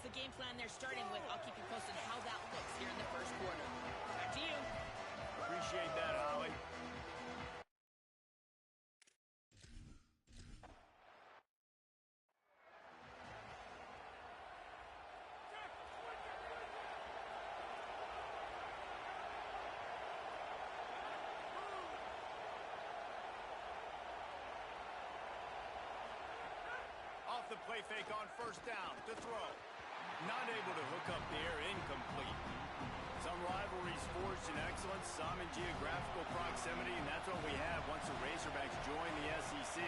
the game plan they're starting with. I'll keep you posted how that looks here in the first quarter. Back to you. Appreciate that, Holly. Off the play fake on first down to throw. Not able to hook up there, incomplete. Some rivalries forged in excellence, some in geographical proximity, and that's what we have once the Razorbacks join the SEC.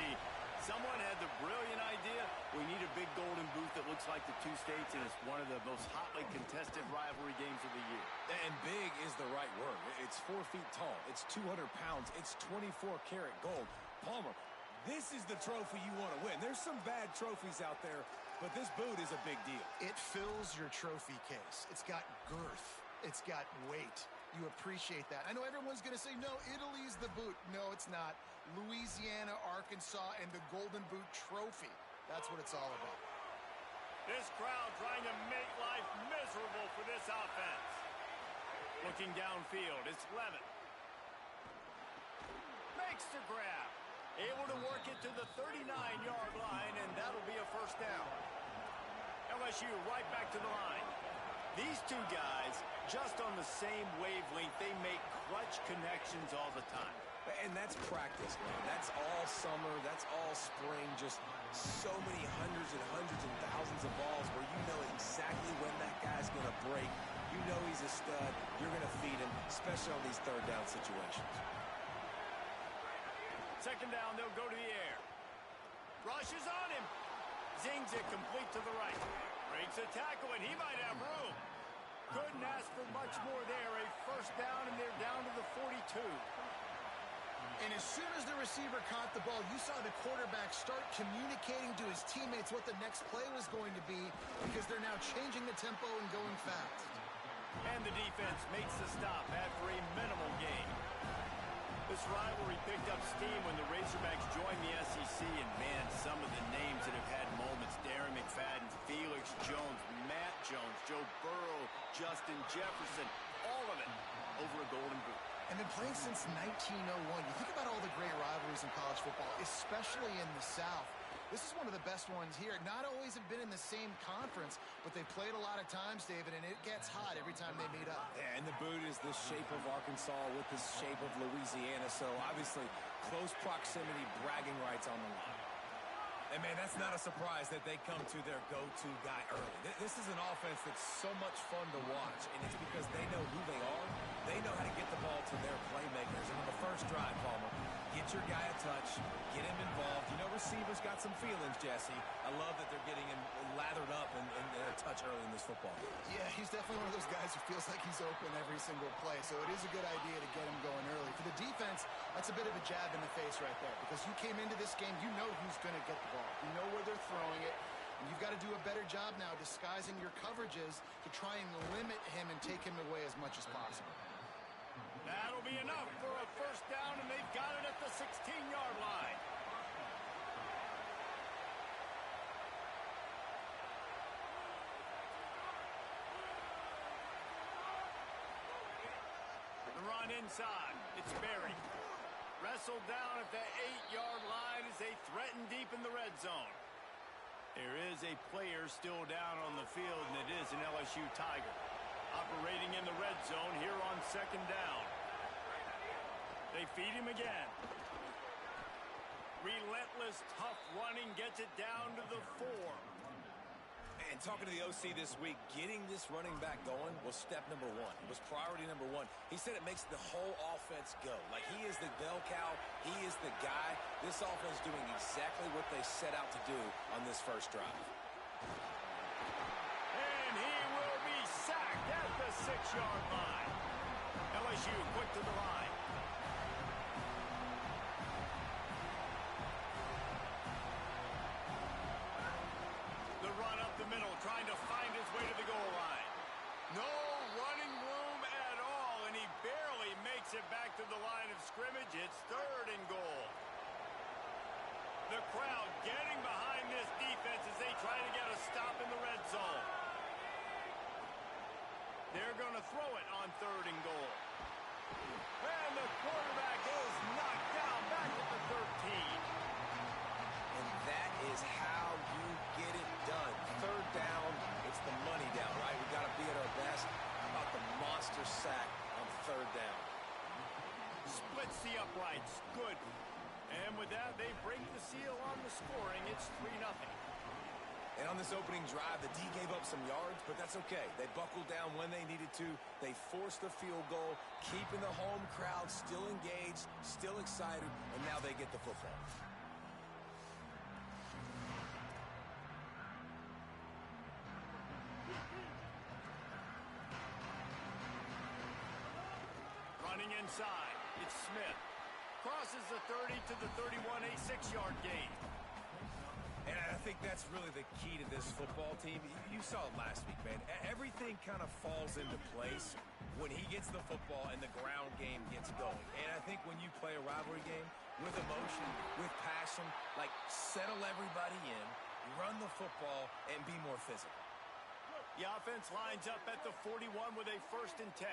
Someone had the brilliant idea, we need a big golden boot that looks like the two states, and it's one of the most hotly contested rivalry games of the year. And big is the right word. It's 4 feet tall. It's 200 pounds. It's 24-karat gold. Palmer, this is the trophy you want to win. There's some bad trophies out there, but this boot is a big deal. It fills your trophy case. It's got girth. It's got weight. You appreciate that. I know everyone's going to say, no, Italy's the boot. No, it's not. Louisiana, Arkansas, and the Golden Boot Trophy. That's what it's all about. This crowd trying to make life miserable for this offense. Looking downfield, it's Levitt. Makes the grab. Able to work it to the 39-yard line, and that'll be a first down. LSU right back to the line. These two guys, just on the same wavelength, they make clutch connections all the time. And that's practice, man. That's all summer. That's all spring. Just so many hundreds and thousands of balls where you know exactly when that guy's going to break. You know he's a stud. You're going to feed him, especially on these third down situations. Second down, they'll go to the air. Rush is on him. Zings it complete to the right. Breaks a tackle, and he might have room. Couldn't ask for much more there. A first down, and they're down to the 42. And as soon as the receiver caught the ball, you saw the quarterback start communicating to his teammates what the next play was going to be because they're now changing the tempo and going fast. And the defense makes the stop after a minimal gain. This rivalry picked up steam when the Razorbacks joined the SEC, and man, some of the names that have had moments, Darren McFadden, Felix Jones, Matt Jones, Joe Burrow, Justin Jefferson, all of it over a Golden Boot. And been playing since 1901. You think about all the great rivalries in college football, especially in the South. This is one of the best ones here. Not always have been in the same conference, but they played a lot of times, David, and it gets hot every time they meet up. And the boot is the shape of Arkansas with the shape of Louisiana, so obviously close proximity, bragging rights on the line. And, man, that's not a surprise that they come to their go-to guy early. This is an offense that's so much fun to watch, and it's because they know who they are. They know how to get the ball to their playmakers. And on the first drive, Palmer, get your guy a touch, get him involved. You know receivers got some feelings, Jesse. I love that they're getting him lathered up and a touch early in this football game. Yeah, he's definitely one of those guys who feels like he's open every single play, so it is a good idea to get him going early. For the defense, that's a bit of a jab in the face right there because you came into this game, you know who's going to get the ball. You know where they're throwing it. And you've got to do a better job now disguising your coverages to try and limit him and take him away as much as possible. That'll be enough for a first down, and they've got it at the 16-yard line. The run inside. It's Berry. Wrestled down at the 8-yard line as they threaten deep in the red zone. There is a player still down on the field, and it is an LSU Tiger. Operating in the red zone here on second down. They feed him again. Relentless, tough running gets it down to the 4. And talking to the OC this week, getting this running back going was step number one. It was priority number one. He said it makes the whole offense go. Like, he is the bell cow. He is the guy. This offense doing exactly what they set out to do on this first drive. And he will be sacked at the 6-yard line. LSU quick to the line. The run up the middle, trying to find his way to the goal line. No running room at all, and he barely makes it back to the line of scrimmage. It's third and goal. The crowd getting behind this defense as they try to get a stop in the red zone. they're going to throw it on 3rd and goal. And the quarterback is knocked down back at the 13. And that is how you get it done. 3rd down, it's the money down, right? We got to be at our best. How about the monster sack on 3rd down? Splits the uprights. Good. And with that, they break the seal on the scoring. It's 3-0. And on this opening drive, the D gave up some yards, but that's okay. They buckled down when they needed to. They forced the field goal, keeping the home crowd still engaged, still excited, and now they get the football. Running inside, it's Smith. Crosses the 30 to the 31, a 6-yard gain. And I think that's really the key to this football team. You saw it last week, man. Everything kind of falls into place when he gets the football and the ground game gets going. And I think when you play a rivalry game with emotion, with passion, like settle everybody in, run the football, and be more physical. The offense lines up at the 41 with a 1st and 10.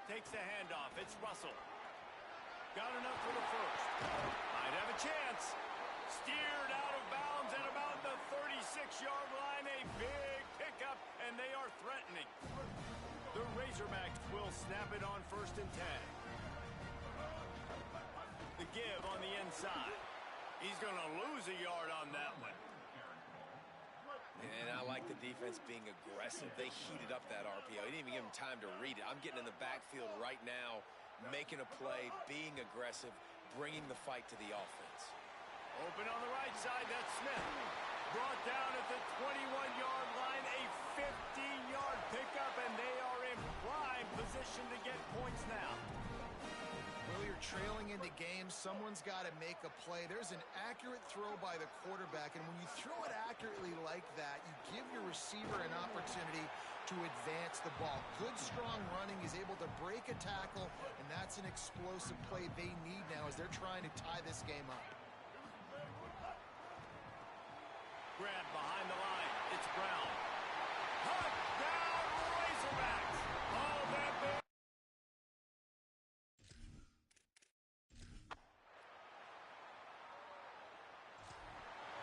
Takes the handoff. It's Russell. Got enough for the 1st. Might have a chance. Steered out of bounds at about the 36-yard line. A big pickup, and they are threatening. The Razorbacks will snap it on 1st and 10. The give on the inside. He's going to lose a yard on that one. And I like the defense being aggressive. They heated up that RPO. He didn't even give him time to read it. I'm getting in the backfield right now, making a play, being aggressive, bringing the fight to the offense. Open on the right side, that's Smith. Brought down at the 21-yard line, a 15-yard pickup, and they are in prime position to get points now. Well, you're trailing into games. Someone's got to make a play. There's an accurate throw by the quarterback, and when you throw it accurately like that, you give your receiver an opportunity to advance the ball. Good, strong running. He's able to break a tackle, and that's an explosive play they need now as they're trying to tie this game up. Grab behind the line. It's Brown. Touchdown, Razorbacks! Oh, that big.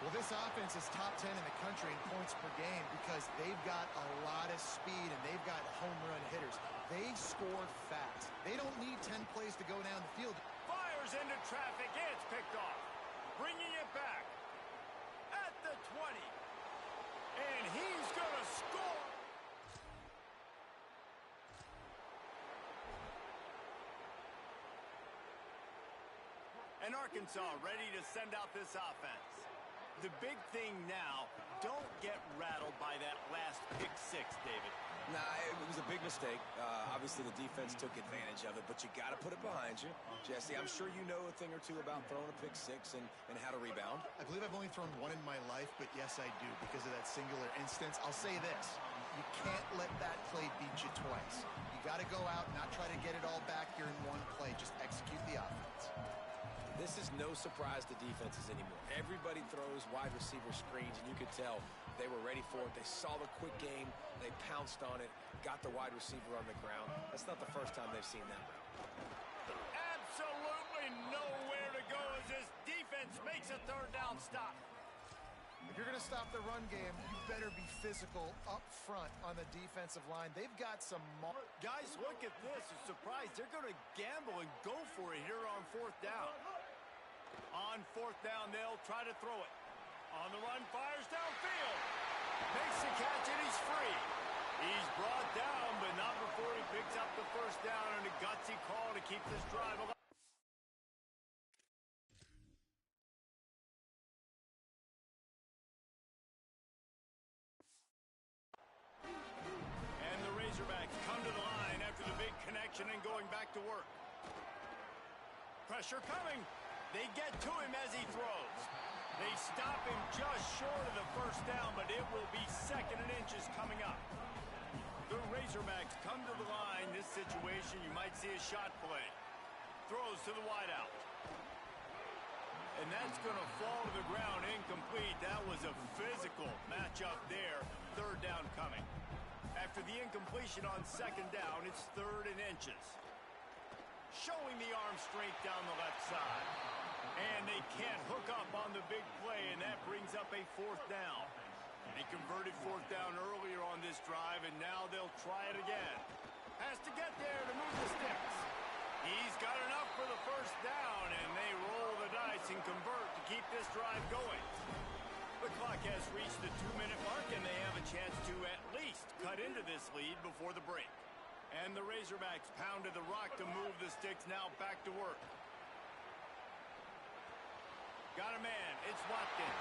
Well, this offense is top 10 in the country in points per game because they've got a lot of speed and they've got home run hitters. They score fast. They don't need 10 plays to go down the field. Fires into traffic. It's picked off. Bringing it back. At the 20. And he's going to score. And Arkansas ready to send out this offense. The big thing now, don't get rattled by that last pick 6, David. Nah, it was a big mistake. Obviously, the defense took advantage of it, but you got to put it behind you. Jesse, I'm sure you know a thing or two about throwing a pick 6 and how to rebound. I believe I've only thrown one in my life, but yes, I do because of that singular instance. I'll say this. You can't let that play beat you twice. You got to go out and not try to get it all back here in one play. Just execute the offense. This is no surprise to defenses anymore. Everybody throws wide receiver screens, and you could tell they were ready for it. They saw the quick game. They pounced on it, got the wide receiver on the ground. That's not the first time they've seen that route. Absolutely nowhere to go as this defense makes a 3rd down stop. If you're going to stop the run game, you better be physical up front on the defensive line. They've got some... Guys, look at this. A surprise. They're going to gamble and go for it here on 4th down. On 4th down, they'll try to throw it. On the run, fires downfield. Makes the catch, and he's free. He's brought down, but not before he picks up the 1st down and a gutsy call to keep this drive alive. And the Razorbacks come to the line after the big connection and going back to work. Pressure coming. They get to him as he throws. They stop him just short of the 1st down, but it will be 2nd and inches coming up. The Razorbacks come to the line. This situation, you might see a shot play. Throws to the wideout. And that's going to fall to the ground incomplete. That was a physical matchup there. 3rd down coming. After the incompletion on second down, it's 3rd and inches. Showing the arm strength down the left side. And they can't hook up on the big play, and that brings up a 4th down. They converted 4th down earlier on this drive, and now they'll try it again. Has to get there to move the sticks. He's got enough for the 1st down, and they roll the dice and convert to keep this drive going. The clock has reached the 2-minute mark, and they have a chance to at least cut into this lead before the break. And the Razorbacks pounded the rock to move the sticks, now back to work. Got a man, it's Watkins.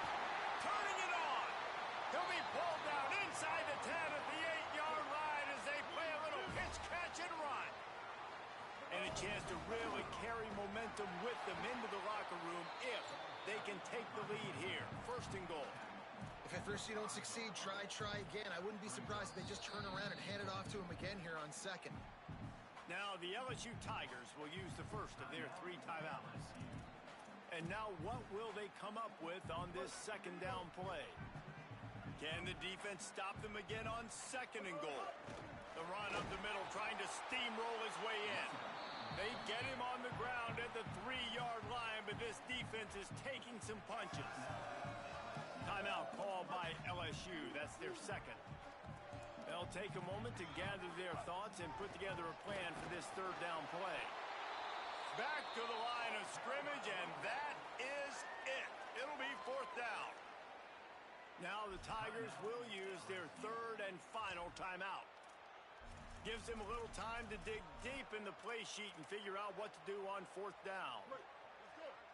Turning it on! He'll be pulled down inside the 10 at the 8-yard line as they play a little pitch, catch, and run. And a chance to really carry momentum with them into the locker room if they can take the lead here. 1st and goal. If at first you don't succeed, try again. I wouldn't be surprised if they just turn around and hand it off to him again here on 2nd. Now the LSU Tigers will use the first of their 3 timeouts. And now what will they come up with on this 2nd down play? Can the defense stop them again on 2nd and goal? The run up the middle, trying to steamroll his way in. They get him on the ground at the 3-yard line, but this defense is taking some punches. Timeout called by LSU. That's their 2nd. They'll take a moment to gather their thoughts and put together a plan for this 3rd down play. Back to the line of scrimmage, and that is it. It'll be 4th down. Now the Tigers will use their 3rd and final timeout. Gives them a little time to dig deep in the play sheet and figure out what to do on 4th down.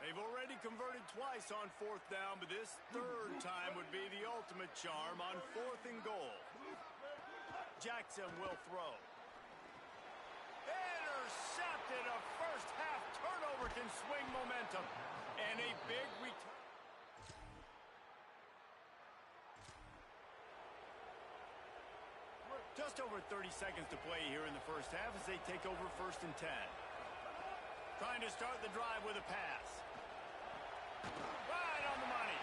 They've already converted twice on 4th down, but this 3rd time would be the ultimate charm on 4th and goal. Jackson will throw. Intercepted. A first-half turnover can swing momentum. And a big return. Just over 30 seconds to play here in the 1st half as they take over 1st and 10. Trying to start the drive with a pass. Right on the money.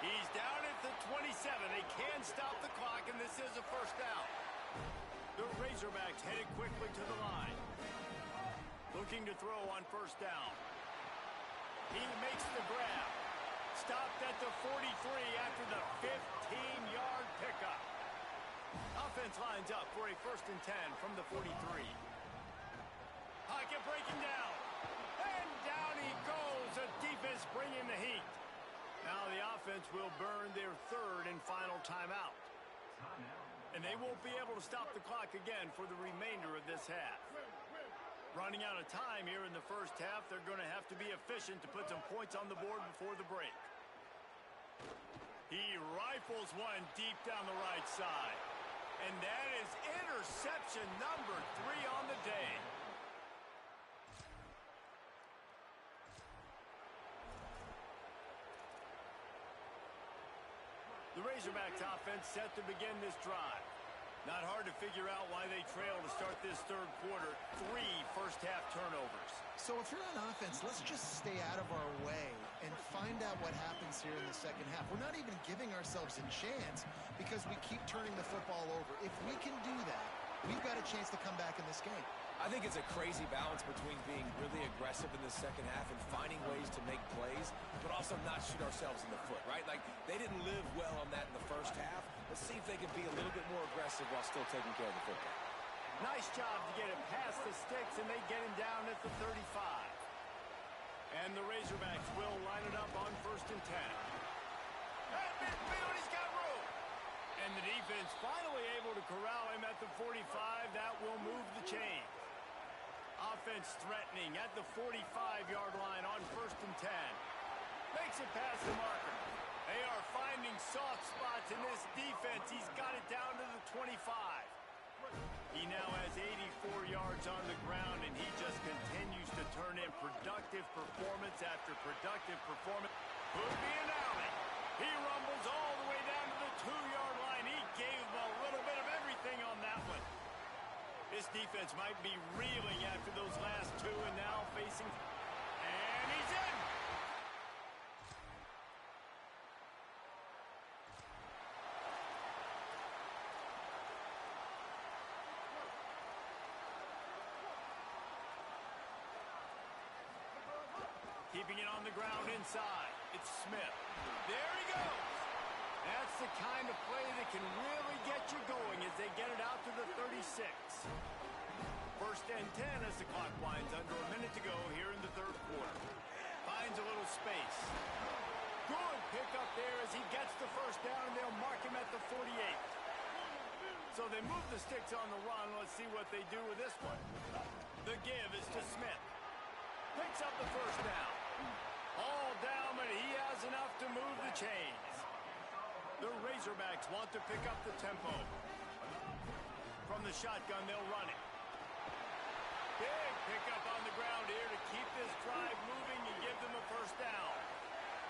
He's down at the 27. They can stop the clock, and this is a 1st down. The Razorbacks headed quickly to the line. Looking to throw on 1st down. He makes the grab. Stopped at the 43 after the 15-yard pickup. Offense lines up for a 1st and 10 from the 43. Pocket breaking down. And down he goes. The defense bringing the heat. Now the offense will burn their 3rd and final timeout. And they won't be able to stop the clock again for the remainder of this half. Running out of time here in the 1st half, they're going to have to be efficient to put some points on the board before the break. He rifles one deep down the right side. And that is interception number 3 on the day. The Razorbacks offense set to begin this drive. Not hard to figure out why they trail to start this 3rd quarter. 3 first-half turnovers. So if you're on offense, let's just stay out of our way and find out what happens here in the 2nd half. We're not even giving ourselves a chance because we keep turning the football over. If we can do that, we've got a chance to come back in this game. I think it's a crazy balance between being really aggressive in the 2nd half and finding ways to make plays, but also not shoot ourselves in the foot, right? Like, they didn't live well on that in the 1st half. Let's see if they can be a little bit more aggressive while still taking care of the football. Nice job to get it past the sticks, and they get him down at the 35. And the Razorbacks will line it up on 1st and 10. At midfield, he's got room. And the defense finally able to corral him at the 45. That will move the chain. Offense threatening at the 45-yard line on 1st and 10. Makes it past the marker. They are finding soft spots in this defense. He's got it down to the 25. He now has 84 yards on the ground, and he just continues to turn in productive performance after productive performance. Could be an alley. He rumbles all the way down to the 2-yard line. He gave them a little bit of everything on that one. This defense might be reeling after those last 2 and now facing... And he's in! keeping it on the ground inside. It's Smith. There he goes. That's the kind of play that can really get you going as they get it out to the 36. First and 10 as the clock winds under a minute to go here in the third quarter. Finds a little space. Good pickup there as he gets the first down, and they'll mark him at the 48. So they move the sticks on the run. Let's see what they do with this one. The give is to Smith. Picks up the first down. All down, but he has enough to move the chains. The Razorbacks want to pick up the tempo. From the shotgun, they'll run it. Big pickup on the ground here to keep this drive moving and give them a first down.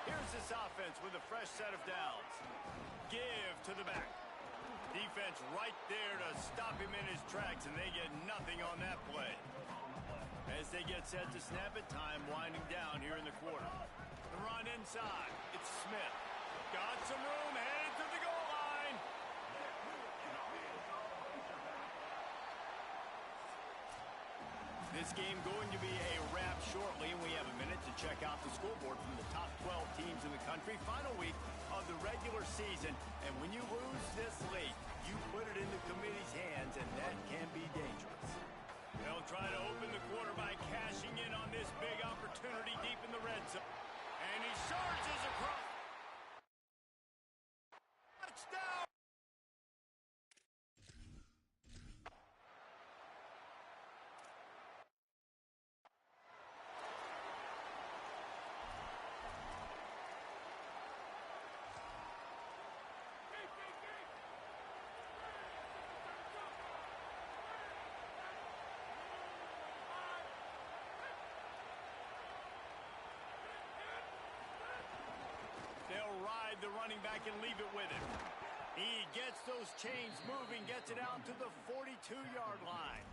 Here's this offense with a fresh set of downs. Give to the back. Defense right there to stop him in his tracks, and they get nothing on that play. As they get set to snap it, time winding down here in the quarter. The run inside. It's Smith. Got some room, headed to the goal line. This game going to be a wrap shortly, and we have a minute to check out the scoreboard from the top 12 teams in the country. Final week of the regular season, and when you lose this late, you put it in the committee's hands, and that can be dangerous. They'll try to open the quarter by cashing in on this big opportunity deep in the red zone. And he surges across. Touchdown! They'll ride the running back and leave it with him. He gets those chains moving, gets it out to the 42-yard line.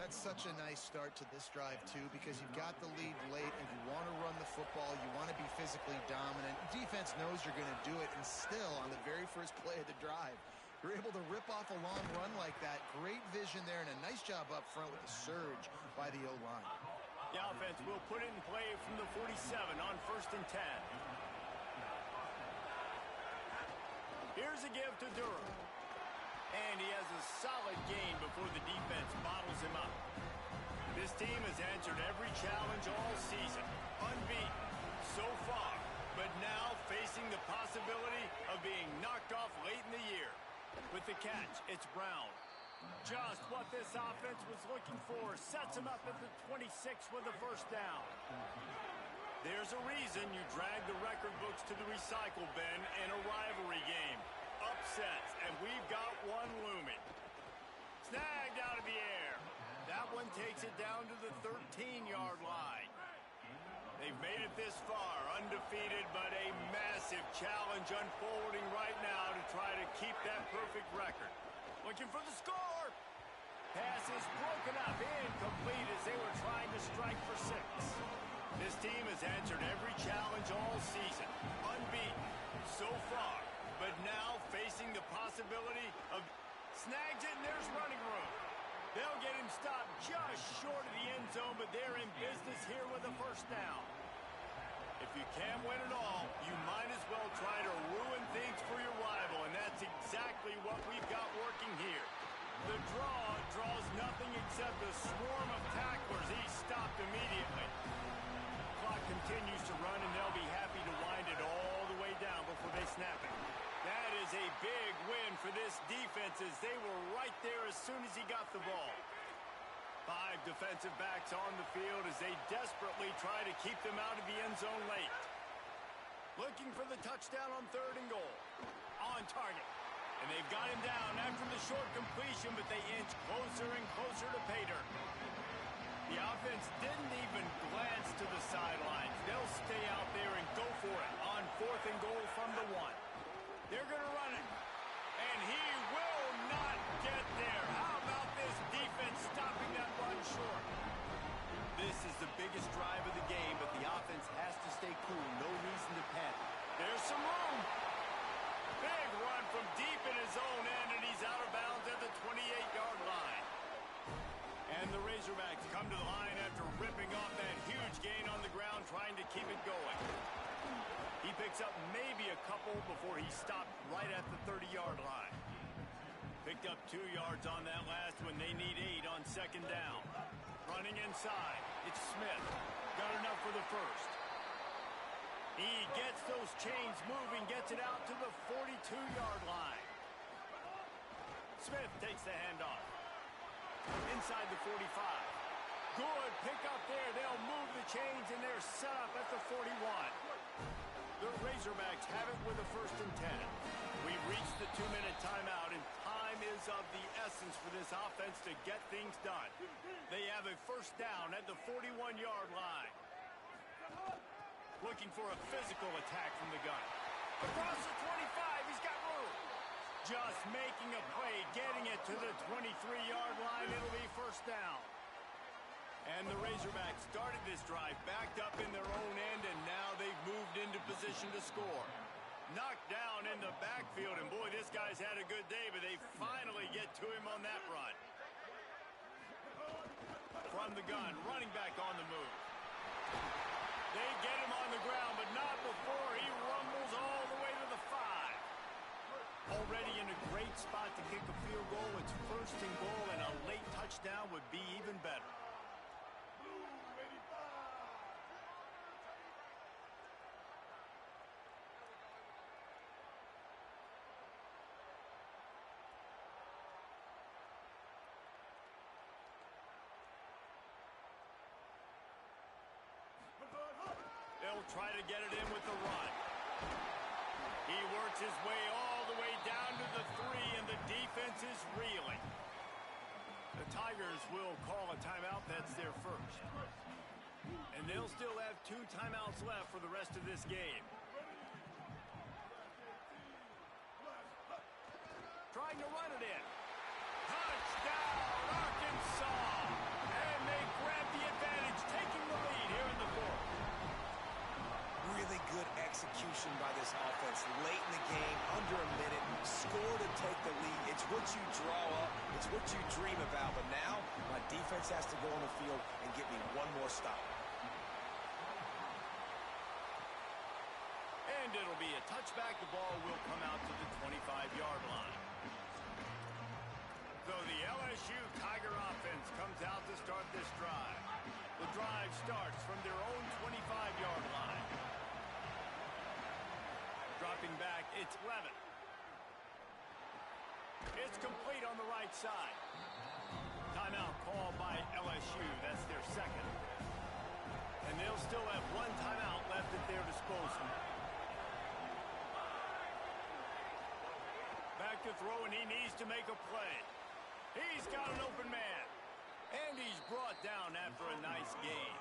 That's such a nice start to this drive, too, because you've got the lead late and you want to run the football. You want to be physically dominant. Defense knows you're going to do it, and still, on the very first play of the drive, you're able to rip off a long run like that. Great vision there, and a nice job up front with the surge by the O-line. The offense will put it in play from the 47 on first and 10. Here's a give to Durham. And he has a solid gain before the defense bottles him up. This team has answered every challenge all season. Unbeaten so far, but now facing the possibility of being knocked off late in the year. With the catch, it's Brown. Just what this offense was looking for. Sets him up at the 26 with the first down. There's a reason you drag the record books to the recycle bin in a rivalry game. Upsets, and we've got one looming. Snagged out of the air. That one takes it down to the 13-yard line. They've made it this far, undefeated, but a massive challenge unfolding right now to try to keep that perfect record. Looking for the score. Pass is broken up, incomplete as they were trying to strike for 6. This team has answered every challenge all season. Unbeaten so far, but now facing the possibility of snags it, and there's running room. They'll get him stopped just short of the end zone, but they're in business here with a first down. If you can't win it all, you might as well try to ruin things for your rival, and that's exactly what we've got working here. The draw draws nothing except a swarm of tacklers. He's stopped immediately. Clock continues to run, and they'll be happy to wind it all the way down before they snap it. That is a big win for this defense as they were right there as soon as he got the ball. 5 defensive backs on the field as they desperately try to keep them out of the end zone late. Looking for the touchdown on 3rd and goal. On target. And they've got him down after the short completion, but they inch closer and closer to pay dirt. The offense didn't even glance to the sidelines. They'll stay out there and go for it on 4th and goal from the 1. They're going to run it. And he will not get there. How about this defense stopping that run short? This is the biggest drive of the game, but the offense has to stay cool. No reason to panic. There's some room. Big run from deep in his own end, and he's out of bounds at the 28-yard line. And the Razorbacks come to the line after ripping off that huge gain on the ground, trying picks up maybe a couple before he stopped right at the 30-yard line. Picked up 2 yards on that last one. They need 8 on second down. Running inside. It's Smith. Got enough for the first. He gets those chains moving, gets it out to the 42-yard line. Smith takes the handoff. Inside the 45. Good pick up there. They'll move the chains, and they're set up at the 41. The Razorbacks have it with a 1st and 10. We've reached the 2-minute timeout, and time is of the essence for this offense to get things done. They have a 1st down at the 41-yard line. Looking for a physical attack from the gun. Across the 25, he's got room. Just making a play, getting it to the 23-yard line. It'll be 1st down. And the Razorbacks started this drive backed up in their own end, and now they've moved into position to score. Knocked down in the backfield, and boy, this guy's had a good day, but they finally get to him on that run. From the gun, running back on the move. They get him on the ground, but not before he rumbles all the way to the 5. Already in a great spot to kick a field goal. It's 1st and goal, and a late touchdown would be even better. They'll try to get it in with the run. He works his way all the way down to the 3, and the defense is reeling. The Tigers will call a timeout. That's their 1st. And they'll still have 2 timeouts left for the rest of this game. Trying to run it in. Touchdown, Arkansas! And they grab the advantage, taking the lead here in the 4th. Really good execution by this offense late in the game, under a minute, score to take the lead. It's what you draw up, it's what you dream about, but now my defense has to go on the field and get me one more stop. And it'll be a touchback. The ball will come out to the 25-yard line. So the LSU Tiger offense comes out to start this drive. The drive starts from their own 25-yard line. Dropping back, it's Levin. It's complete on the right side. Timeout called by LSU. That's their 2nd. And they'll still have 1 timeout left at their disposal. Back to throw, and he needs to make a play. He's got an open man. And he's brought down after a nice gain.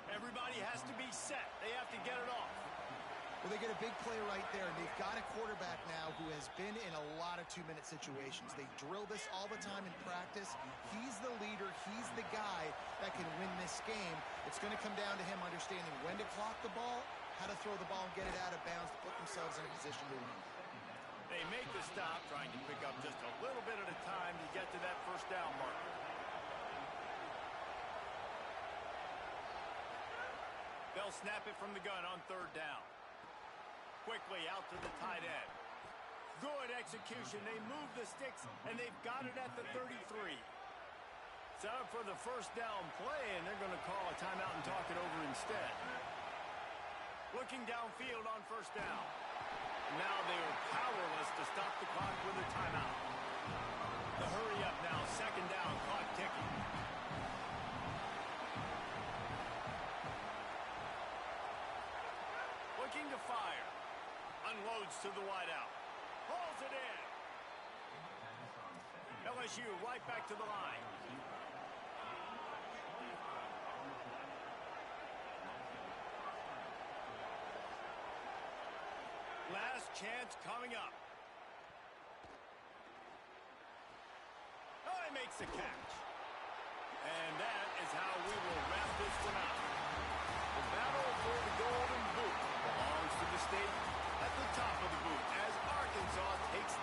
Everybody has to be set. They have to get it off. Well, they get a big play right there, and they've got a quarterback now who has been in a lot of 2-minute situations. They drill this all the time in practice. He's the leader. He's the guy that can win this game. It's going to come down to him understanding when to clock the ball, how to throw the ball and get it out of bounds to put themselves in a position to win. They make the stop, trying to pick up just a little bit at a time to get to that 1st down marker. They'll snap it from the gun on 3rd down. Quickly out to the tight end. Good execution. They move the sticks, and they've got it at the 33. Set up for the 1st down play, and they're going to call a timeout and talk it over instead. Looking downfield on 1st down. Now they are powerless to stop the clock with a timeout. The hurry up now, 2nd down, clock ticking. Looking to fire. Unloads to the wideout. Pulls it in. LSU right back to the line. Last chance coming up. Oh, he makes the catch. And that is how we will wrap this one up. The battle for the Golden Boot belongs to the state at the top of the boot as Arkansas takes